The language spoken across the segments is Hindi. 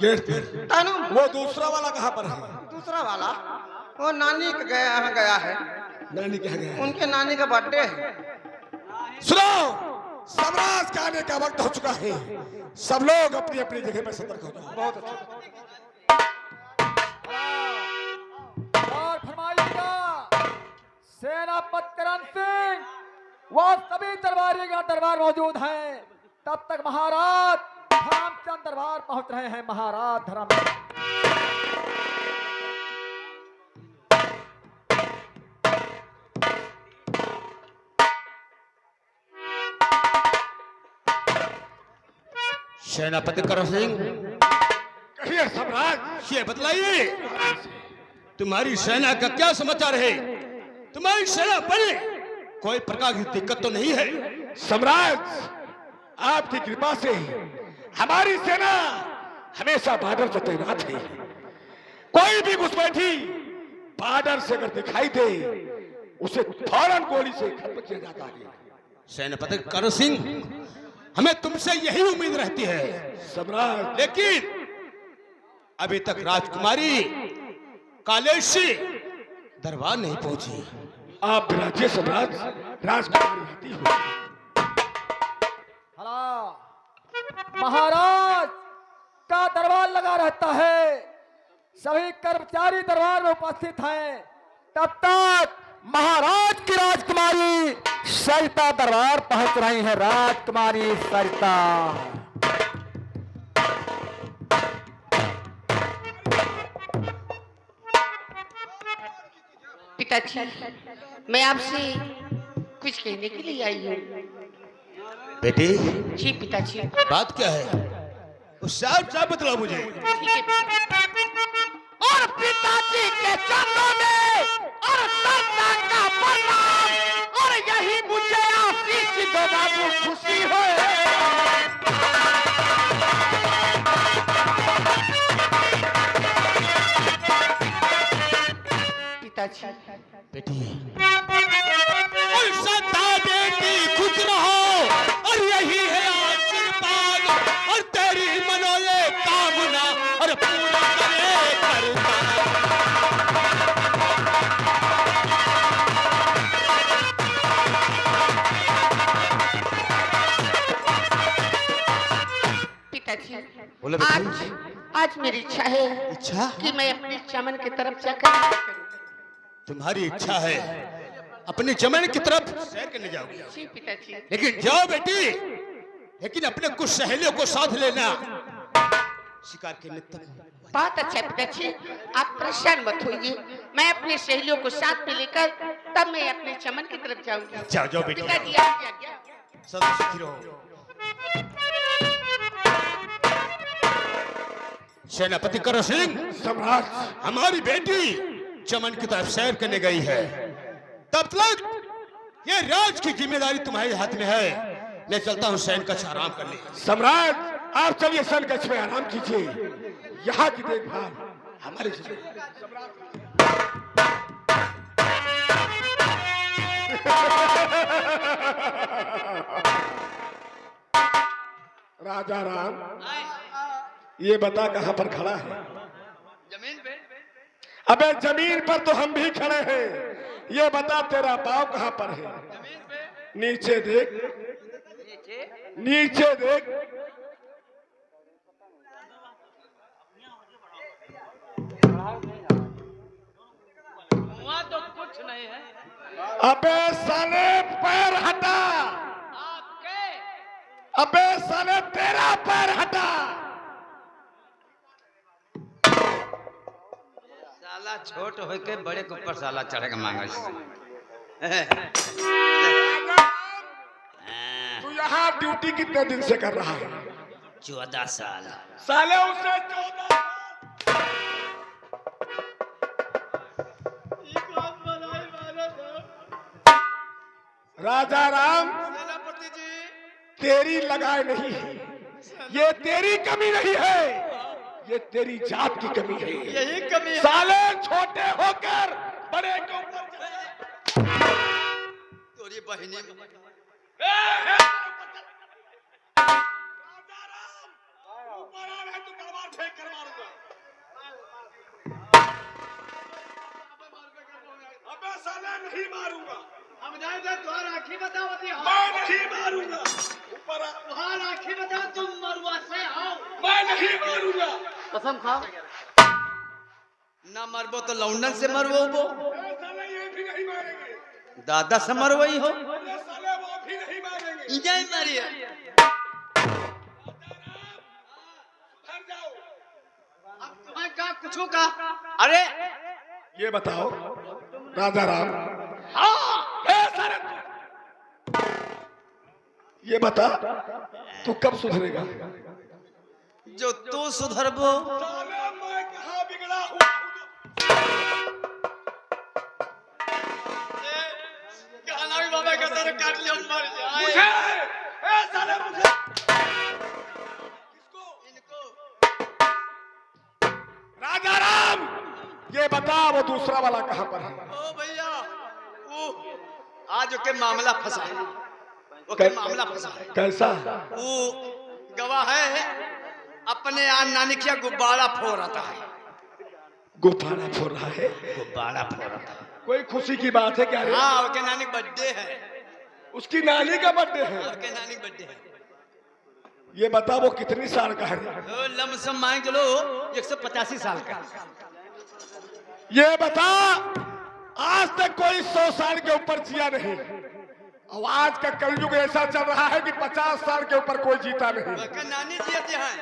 गेट पे। तानू वो दूसरा वाला कहाँ पर है? दूसरा वाला वो नानी के गया है। नानी क्या गया? उनके नानी का बर्थडे है। सुनो, सम्राट के आने का वक्त हो चुका है। सब लोग अपनी अपनी जगह पर सतर्क हो जाओ। बहुत अच्छा। और फरमाइएगा सेनापति करण सिंह वह सभी दरबारी का दरबार मौजूद है। तब तक महाराज धर्मचंद दरबार पहुंच रहे हैं। महाराज धर्मचंद सेनापति करण सिंह, कहिए सम्राट। ये बतलाइए तुम्हारी सेना का क्या समाचार है? तुम्हारी सेना पर कोई प्रकार की दिक्कत तो नहीं है? सम्राट, आपकी कृपा से हमारी सेना हमेशा बॉर्डर पर तैनात है। कोई भी घुसपैठी बॉर्डर से अगर दिखाई दे उसे फौरन गोली से खत्म किया जाता है। सेनापति करण सिंह, हमें तुमसे यही उम्मीद रहती है सम्राट, लेकिन अभी तक राजकुमारी कालेशी दरबार नहीं पहुंची। आप राज्य सम्राट, राजकुमारी आती हो। महाराज का दरबार लगा रहता है। सभी कर्मचारी दरबार में उपस्थित हैं। तब तक महाराज की राजकुमारी सरिता दरबार पहुंच रही है। राजकुमारी सरिता। पिताजी, मैं आपसे कुछ कहने के लिए आई हूँ। बेटी, जी पिताजी। बात क्या है? उस साफ बतलाओ मुझे। ठीक है पिताजी। और पिताजी के चरणों में और सत्ता का प्रणाम, और यही मुझे आशीष दो बाबू, खुशी हो। पिताजी। बेटी, और सदा बेटी खुश रहो, और यही है आशीर्वाद, और तेरी मनोले कामना और पूरा करे करता। पिताजी, बोलो बेटी। आज मेरी इच्छा है इच्छा? कि मैं अपने चमन की तरफ जाकर तुम्हारी इच्छा है अपने चमन की तरफ सैर करने जाओगी? जी पिताजी। लेकिन जाओ बेटी, लेकिन अपने कुछ सहेलियों को साथ लेना शिकार के निमित्त। बहुत अच्छा पिताजी, आप परेशान मत होइए। मैं अपनी सहेलियों को साथ में लेकर तब मैं अपने चमन की तरफ जाऊंगी। जाओ जाओ बेटी, पिताजी आपकी आज्ञा। सदा सुखी रहो। सेनापति करण सिंह, सम्राट, हमारी बेटी चमन की तरफ सैर करने गई है। तब तक ये राज की जिम्मेदारी तुम्हारे हाथ में है। मैं चलता हूँ सैन कक्ष आराम करने। सम्राट, आप चलिए सैन कक्ष में आराम कीजिए। यहाँ की देखभाल हमारे राजा राम, ये बता कहाँ पर खड़ा है? जमीन पे। अबे जमीन पर तो हम भी खड़े हैं। ये बता तेरा पाँव कहाँ पर है? जमीन पे। नीचे देख, नीचे देख। वहाँ तो कुछ नहीं है। अबे साले पैर हटा। आपके अबे साले तेरा पैर हटा। साला छोट होके बड़े के ऊपर साला चढ़ेगा मांगा। तू यहाँ ड्यूटी कितने दिन से कर रहा है? 14 साल। साले उसे 14। राजा राम, सेनापति जी, तेरी लगाए नहीं है। ये तेरी कमी नहीं है, ये तेरी जात की कमी है। यही कमी है। साले छोटे होकर बड़े के ऊपर चढ़े। तोरी बहनी ऊपर आ रहा है तो तलवार फेंक कर मारूंगा। अबे साले नहीं मारूंगा। हम जाए तो तुम्हारा आँखी बतावती हो। मैं नहीं मारूंगा। ऊपर आ। तुम्हारा आँखी बताओ तुम मरुआ से आओ। मैं नहीं मारूंगा। कसम खाओ। ना मरबो तो लौंडन से मरबो वो ए साले ये भी नहीं मारेंगे। दादा से मरवई हो ये साले वो भी नहीं मारेंगे। इजाई मारिए घर जाओ। अब तुम्हें क्या कुछ का? अरे ये बताओ राजा राम। हाँ। ए साले ये बता तू कब सुधरेगा? जो तू सुधरबो साले मैं कहाँ बिगड़ा हूँ? गाना भी बाबा का सर काट लिया मर मुझे जाए। ए साले मुझे इनको राजा राम ये बता वो दूसरा वाला कहाँ पर है? ओ भैया वो आज के मामला फंसा है ओके मामला फंसा है कैसा? वो गवाह है अपने नानी क्या गुब्बारा फोड़ रहा है गुब्बारा फोड़ रहा है। गुब्बारा फोड़ रहा है कोई खुशी की बात है क्या रे? हाँ ओके नानी बर्थडे है उसकी नानी का बर्थडे है। ओके नानी बर्थडे है ये बता वो कितनी साल का है? ओ लमसम मान चलो 185 साल का ये बता आज तक कोई 100 साल के ऊपर जिया नहीं और आज का कलयुग ऐसा चल रहा है कि 50 साल के ऊपर कोई जीता नहीं। ओके नानी जी हैं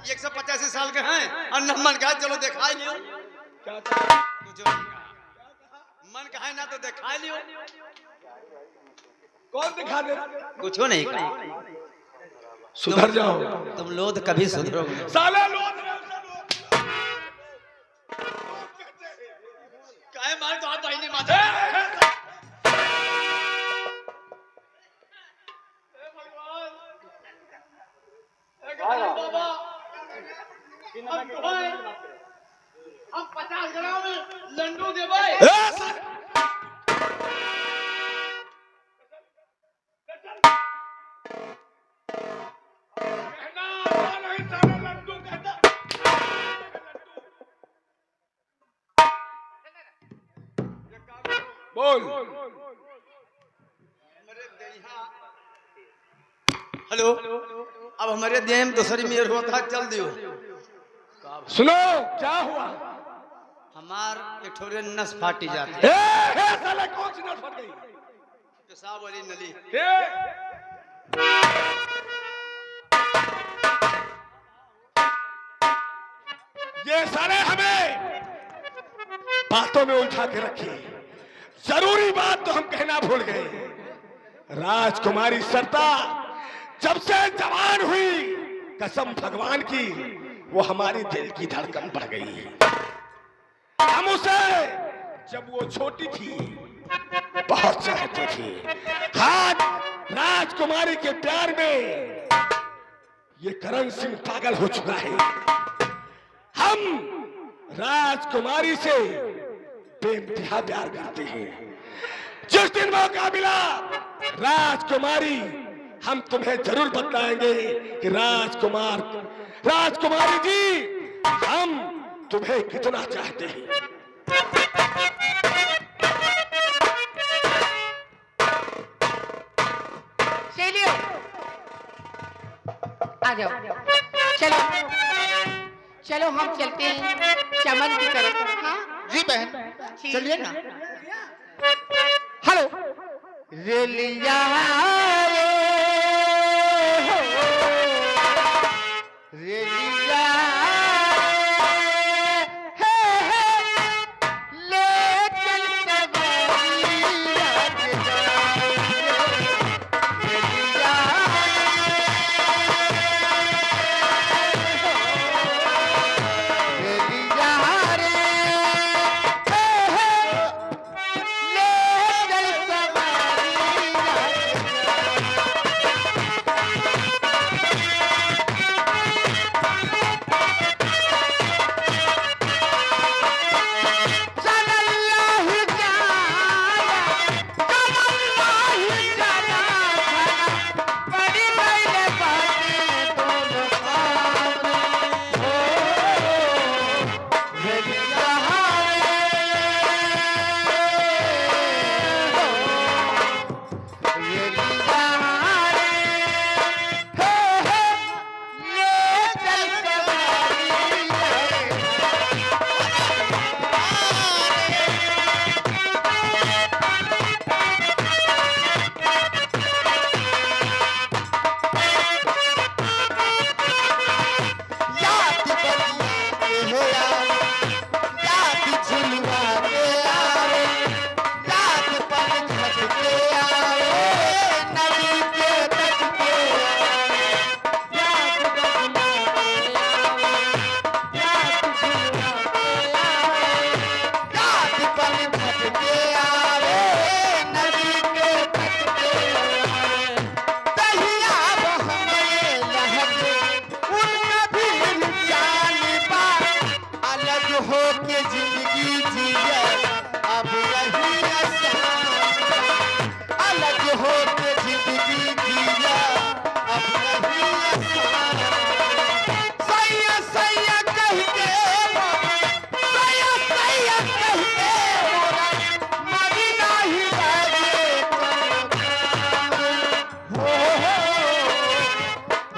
185 साल के हैं और न मन कहा चलो दिखाई लियो क्या कुछ नहीं कहा। मन कहा ना तो दिखाई लियो कौन दिखा दे? कुछ नहीं कहा सुधर जाओ। तुम लोग कभी सुधरोगे साले लोग काहे मार तो आप भाई ने मारा। बाबा हम 50 ग्राम लड्डू देवे। बोल। हेलो अब हमारे देह में दूसरी मेयर होता चल दियो सुनो क्या हुआ? हमार एक ठोरे नस फाटी जाती ए, साले कौन सी नस फट गई? पेशाब वाली नली ये साले हमें बातों में उलझा के रखी। जरूरी बात तो हम कहना भूल गए। राजकुमारी सरता जब से जवान हुई कसम भगवान की वो हमारी दिल की धड़कन बढ़ गई। हम उसे जब वो छोटी थी बहुत चाहते थे। हाथ राजकुमारी के प्यार में ये करण सिंह पागल हो चुका है। हम राजकुमारी से बेइंतहा प्यार करते हैं। जिस दिन मौका मिला राजकुमारी हम तुम्हें जरूर बताएंगे कि राजकुमारी जी हम तुम्हें कितना चाहते हैं। चलिए आ जाओ चलो चलो हम चलते हैं चमन की तरफ। हाँ जी बहन चलिए ना। हेलो रेलिया रेलिया ले चल हो के जिंदगी जिया अब यही आसान, अलग हो के जिंदगी जिया अब यही आसान। सैया सैया कह के सैया सैया कह के मोरा मरी नहीं बाजे हो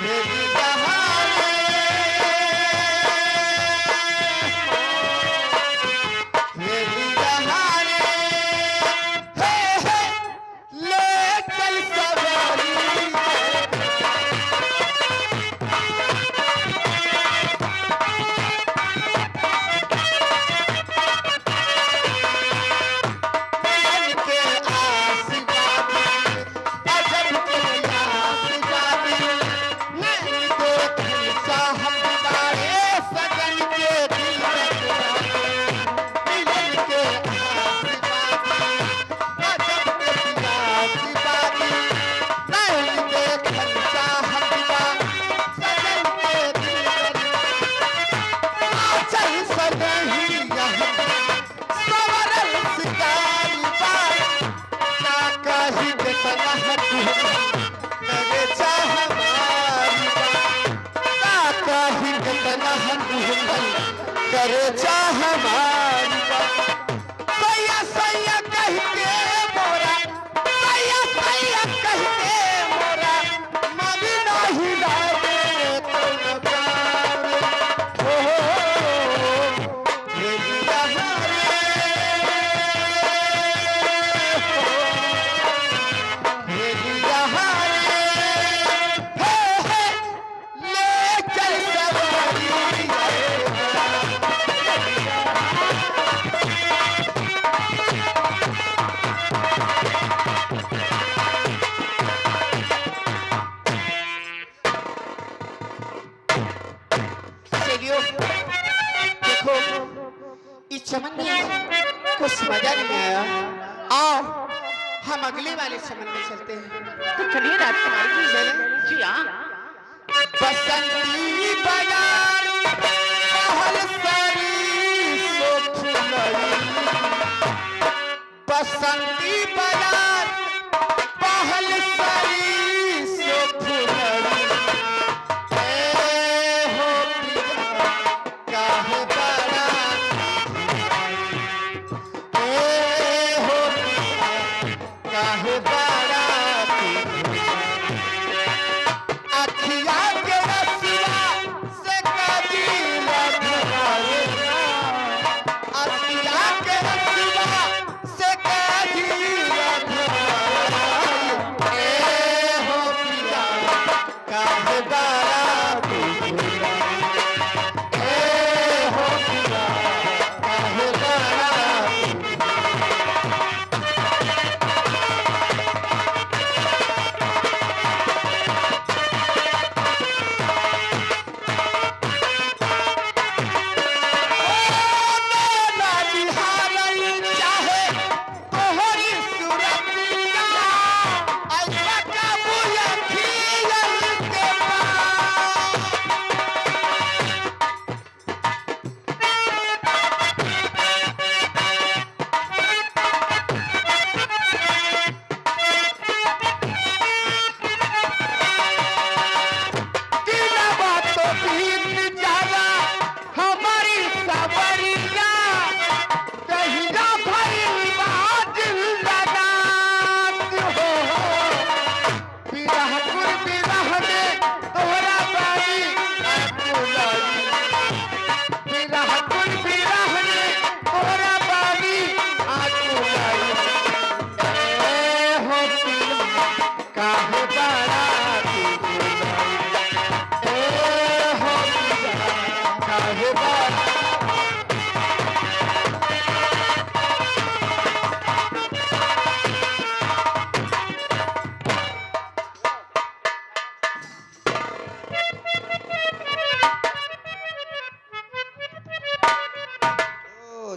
मेरी जहाने मेरी जहाने हे ले चल सवारी मिलन के आशीर्वाद अजब के आशीर्वाद नहीं देखी साहब बारे सजन के दिल मिलन के आशीर्वाद अजब के आशीर्वाद नहीं देखी साहब सजन के दिल चल सजही सवरल शिकारी बात ना कही बेतना करे चाह हमारी ना कही बेतना करे चाह हमारी सैया सैया कह के मोरा सैया सैया कह के मोरा मन नहीं लागे तुम प्यार हो मेरी जहाने मेरी जहाने ले चल सवारी चलियो देखो इस चमन में कुछ मजा नहीं आया। आओ हम अगले वाले चमन में चलते हैं। तो चलिए राजकुमारी जी चलें। जी हाँ। बसंती बाजार पहल सारी सो फुलई बसंती बाजार पहल सारी सो फुलई ए हो पिया काहे बड़ा ए हो पिया काहे बड़ा अखिया के रसिया से कदीला धराए अखिया के रसिया से कदीला धराए ए हो पिया काहे बारा ए हो पिया काहे बारा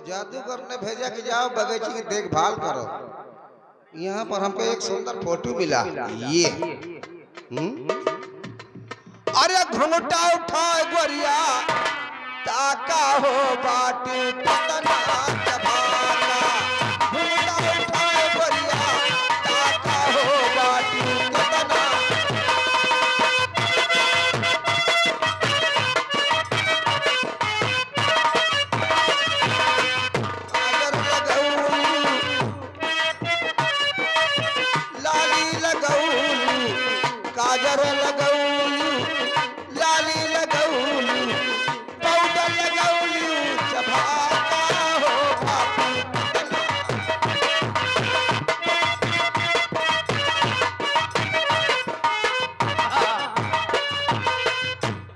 जादूगर ने भेजा कि जाओ बगीचे की देखभाल करो। यहाँ पर हमको एक सुंदर फोटो मिला ये अरे घुंघटा उठाओ गोरिया ताका हो बाटू कितना चबाका घूंघटा उठाए गोरिया ताका हो बाटू कितना काजर लगौलू लाली लगौलू काजर लगौलू लाली लगौलू पाउडर लगौलू चबाका हो बाटू कितना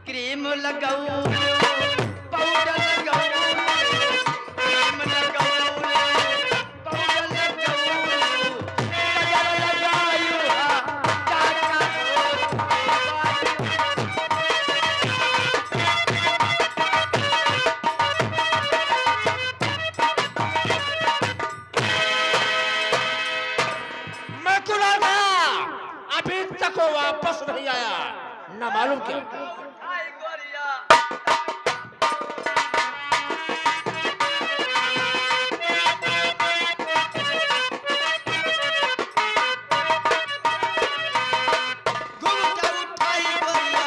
क्रीम लगाऊ पाउडर लगाऊ क्रीम लगाऊ पाउडर लगाऊ कजर लगाऊ काका मैं कुलाल गया, अभी तक वो वापस नहीं आया। ना मालूम क्या आई गोरिया घूंघटा उठाई गोरिया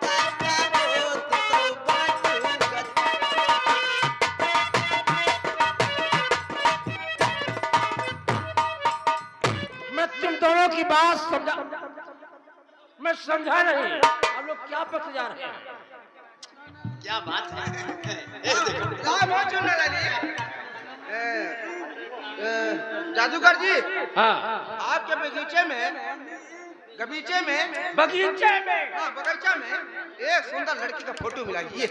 ताका हो तो बाटू कितना मैं तुम दोनों की बात समझा, मैं समझा नहीं। आप लोग क्या पक जा रहे हैं? क्या बात है ये देखो जादूगर जी, हाँ आपके बगीचे में बगीचे में हाँ बगीचा में एक सुंदर लड़की का फोटो मिला। ये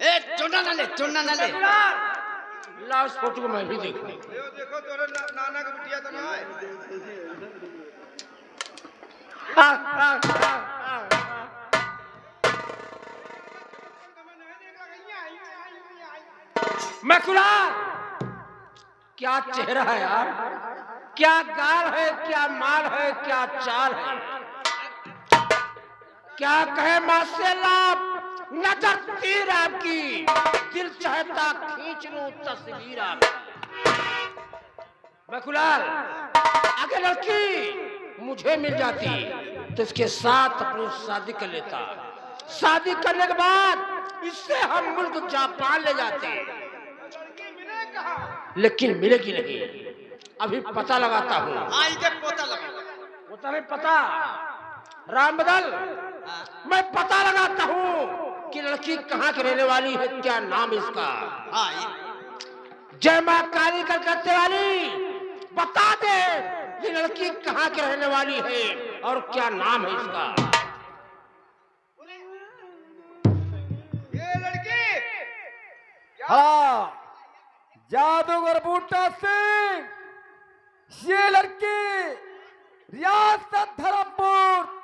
ए चुना ना ले ला उस फोटो को मैं भी देखूं। देखो तोरे नाना का बिटिया तो ना है। मैं कुलाल, क्या चेहरा है यार, क्या गाल है, क्या माल है, क्या चाल है, क्या कहे माशाअल्लाह। नजर तीर आपकी, दिल चाहता खींच लूं तस्वीर आपकी। मैं कुलाल, अगर लड़की मुझे मिल जाती तो इसके साथ अपनी शादी कर लेता। शादी करने के बाद इससे हम मुल्क जापान ले जाते, लेकिन मिलेगी नहीं। अभी पता लगाता हूँ। आई के पोता लगा वो तो नहीं पता राम बदल, मैं पता लगाता हूँ कि लड़की कहाँ की रहने वाली है, क्या नाम इसका। हाँ ये जय माँ काली कलकत्ते वाली, बता दे ये लड़की कहाँ की रहने वाली है और क्या नाम है इसका। ये लड़की हाँ जादूगर बूटा सिंह, ये लड़की रियासत धर्मपुर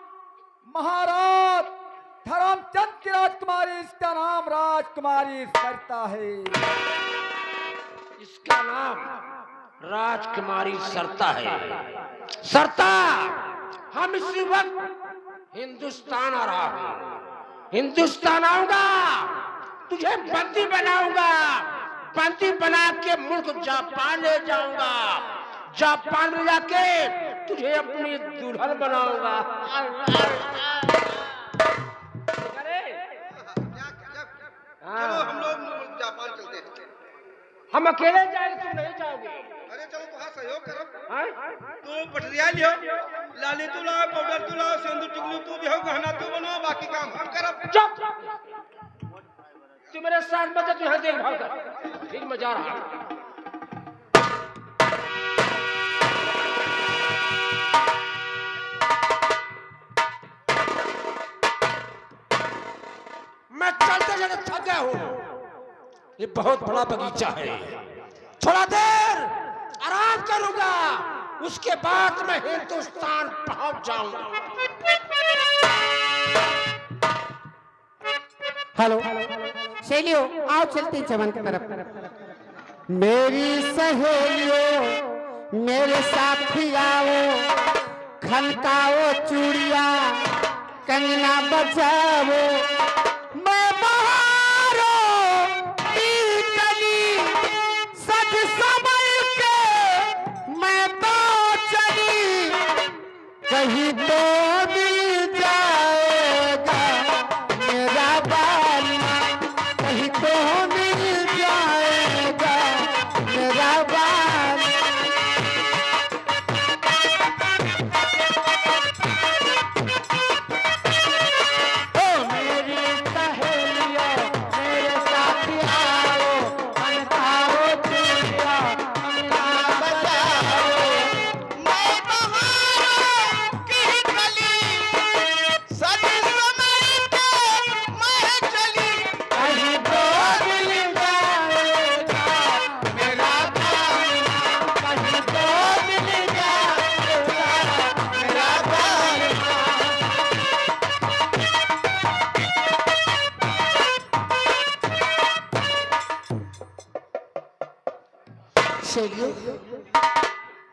महाराज धर्मचंद की राजकुमारी, इसका नाम राजकुमारी सरता है। इसका नाम राजकुमारी सरता है। सरता, हम इसी वक्त हिंदुस्तान आ रहा हूँ। हिंदुस्तान आऊंगा, तुझे बंदी बनाऊंगा, बंदी बना के मुल्क जापान ले जाऊंगा। जापान में जाके तुझे अपनी दुल्हन बनाऊंगा। चलो हम लोग जापान चलते हैं। हम अकेले जाएंगे, तुम नहीं जाओगे। अरे चलो वहाँ सहयोग करो। हाँ? तू पटरिया लियो, लाली तू लाओ, पाउडर तू लाओ, सिंदूर टिकली तू भी हो, गहना तू बनाओ, बाकी काम हम करब। चुप, तू मेरे साथ मत, तू यहाँ देखभाल कर। ठीक, मैं जा रहा हूँ। मैं चलते चलते थक गया हूँ। ये बहुत बड़ा बगीचा है, थोड़ा देर आराम करूंगा, उसके बाद मैं हिंदुस्तान पहुंच जाऊंगा। हेलो सहेलियों, आओ चलते हैं चमन की तरफ। मेरी सहेलियों मेरे साथी आओ, खनकाओ चूड़िया कंगना बजाओ, मैं बहारों की कली सज संभल के मैं तो चली कहीं तो मिल जाएगा मेरा बालना कहीं तो मिल जाएगा मेरा बालना। ओ मेरी सहेलियों मेरे साथ आओ अनकारो चूड़िया अमला बजाओ मैं बहारों की कली सज संभल के मैं चली कहीं तो मिल जाएगा मेरा बालना कहीं तो मिल जाएगा मेरा बालना। शेरियो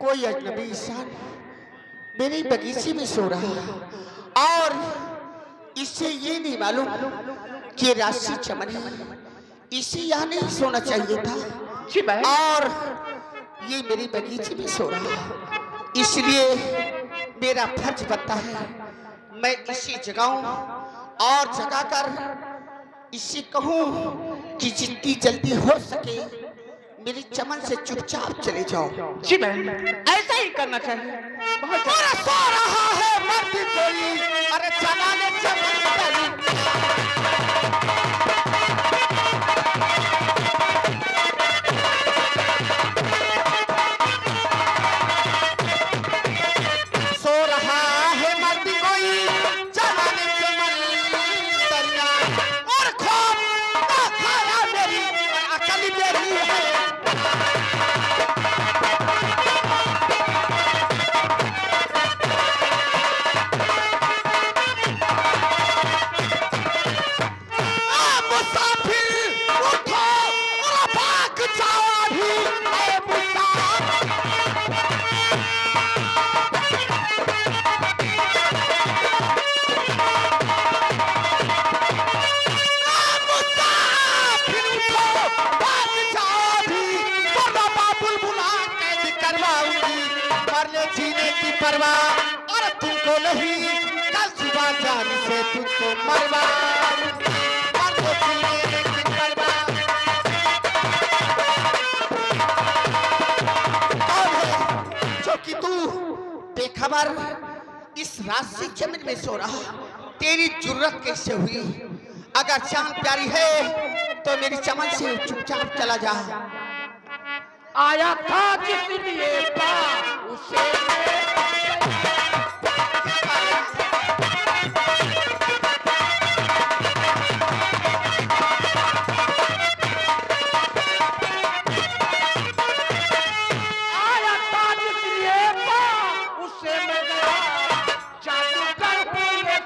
कोई अजनबी इंसान मेरे बगीचे में सो रहा है और इससे ये नहीं मालूम कि राशि चमन है, इसे यहाँ नहीं सोना चाहिए था और ये मेरे बगीचे में सो रहा है, इसलिए मेरा फर्ज बनता है मैं इसे जगाऊं और जगाकर इसे कहूं कि जितनी जल्दी हो सके मेरी चमन से चुपचाप चले जाओ। जी बहन ऐसा ही करना चाहिए। और सो रहा है मर्द कोई अरे जगाने चमन करी। सो रहा है मर्द कोई जगाने चमन करिया और खूब खाया मेरी अकल मेरी है। जीने की परवाह और तुमको नहीं कल सुबह जान से तुमको मरवा मरने जीने की परवाह। कौन है जो कि तू बेखबर इस राशि जमीन में सो रहा, तेरी जरूरत कैसे हुई? अगर जान प्यारी है तो मेरी चमन से चुपचाप चला जा। आया था जिसलिए उसे आया था जिसलिए उसे मैं गया जादूगर हुए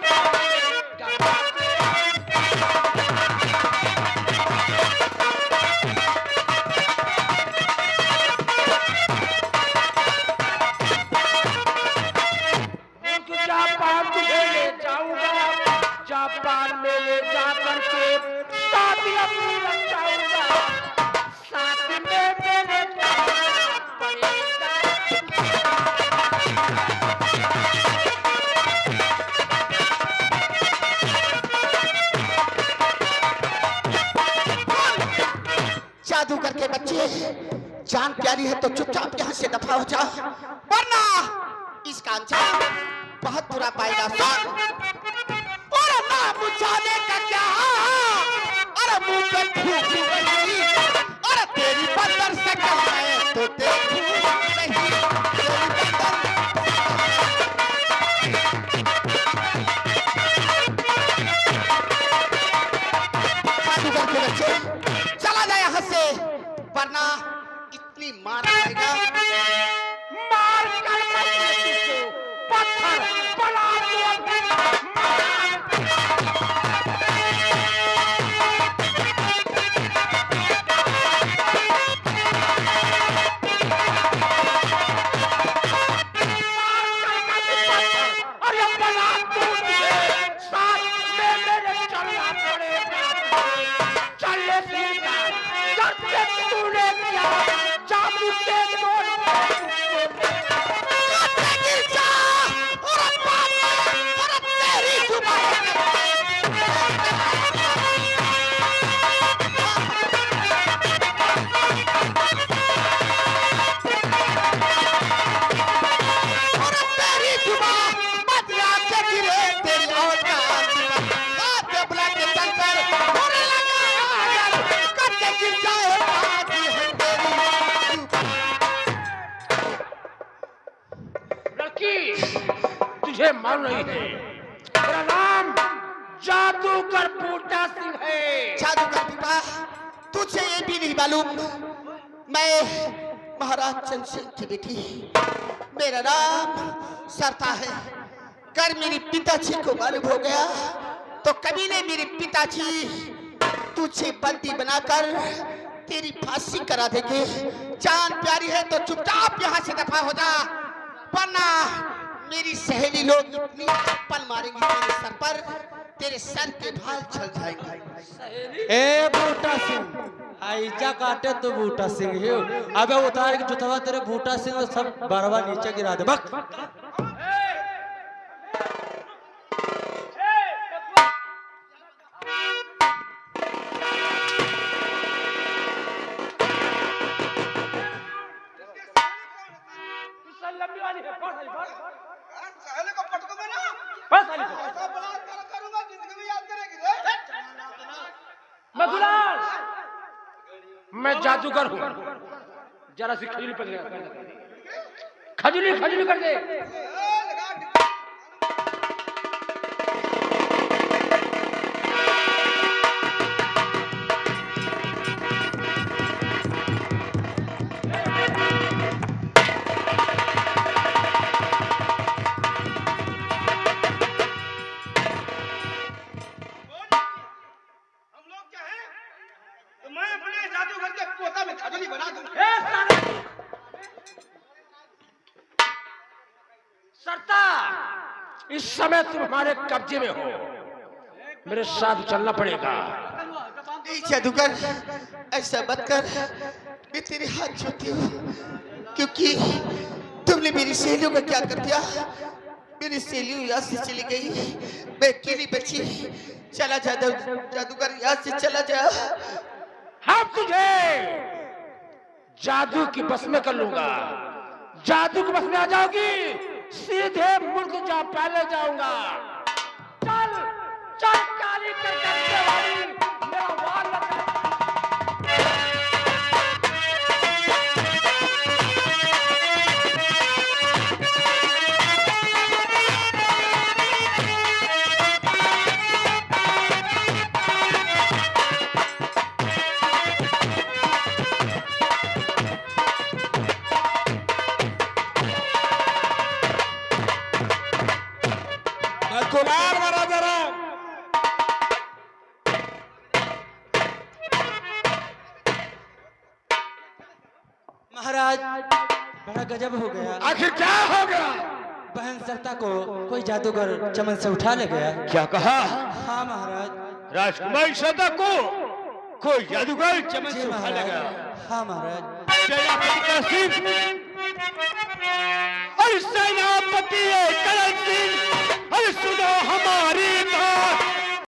जापान में ले जाकर के शादी अपनी रचाऊंगा साथ में मेरे पड़ेगा। जादूगर के बच्चे जान प्यारी है तो चुपचाप यहाँ से दफा हो जा वरना इसका अंजाम बहुत बुरा पाएगा। सुन और ना बुझाने का क्या और मुंह पे फूक नहीं और तेरी बंदर से कम है तो देखूं नहीं तेरी बंदर। जादूगर के बच्चे चला जाए यहाँ से वरना इतनी मार खाएगा। मार कर पत्थर पड़ा और ये बना साथ में मेरे चलना पड़ेगा। सिर का दर्द से तूने किया जादू के जोर गिर जा और तेरी जुबान तुझे मालूम नहीं है मेरा नाम जादूगर बूटा सिंह है। जादूगर बूटा, तुझे ये भी नहीं मालूम मैं महाराज चंद सिंह की बेटी, मेरा नाम सरता है। कर मेरे पिताजी को मालूम हो गया तो कभी ने मेरे पिताजी तुझे बंदी बनाकर तेरी फांसी करा देंगे। जान प्यारी है तो चुपचाप यहाँ से दफा हो जा, वरना मेरी सहेली लोग इतनी चप्पल मारेंगी तेरे सर पर, तेरे सर के बाल छल जाएंगे। ए बूटा सिंह, आइजा काटे तो बूटा सिंह ही हो। अबे उतार के जुतवा तेरे बूटा सिंह सब बरवा नीचे गिरा दे बक। लंबी वाली है साले को पटकूंगा ना, बस वाली को। ऐसा बलात्कार करूंगा जिंदगी में याद करेगी रे। मैं दुलाल, मैं जादूगर हूँ। जरा सी खजूली कर दे, खजूली खजूली कर दे। सरता, इस समय तुम हमारे कब्जे में हो, मेरे साथ चलना पड़ेगा। जादूगर ऐसा मत कर, मैं तेरे हाथ छूती हूँ, क्योंकि तुमने मेरी सहेलियों का क्या कर दिया। मेरी सहेलियों यहाँ से चली गई, मैं अकेली बची। चला जा जादूगर, यहाँ से चला जा। हम तुझे जादू की बस में कर लूंगा। जादू की बस में आ जाओगी, सीधे मुल्क जा पहले जाऊंगा। चल चल काली करके वाली मेरा वाल लगा। गुलाल मारा जरा। महाराज बड़ा गजब हो गया। आखिर क्या हो गया? बहन सरता को कोई जादूगर चमन से उठा ले गया। क्या कहा? हाँ महाराज। राजकुमारी सरता को कोई जादूगर चमन से उठा ले गया। हाँ महाराज। सेनापति का सिंह और सेनापति करण सिंह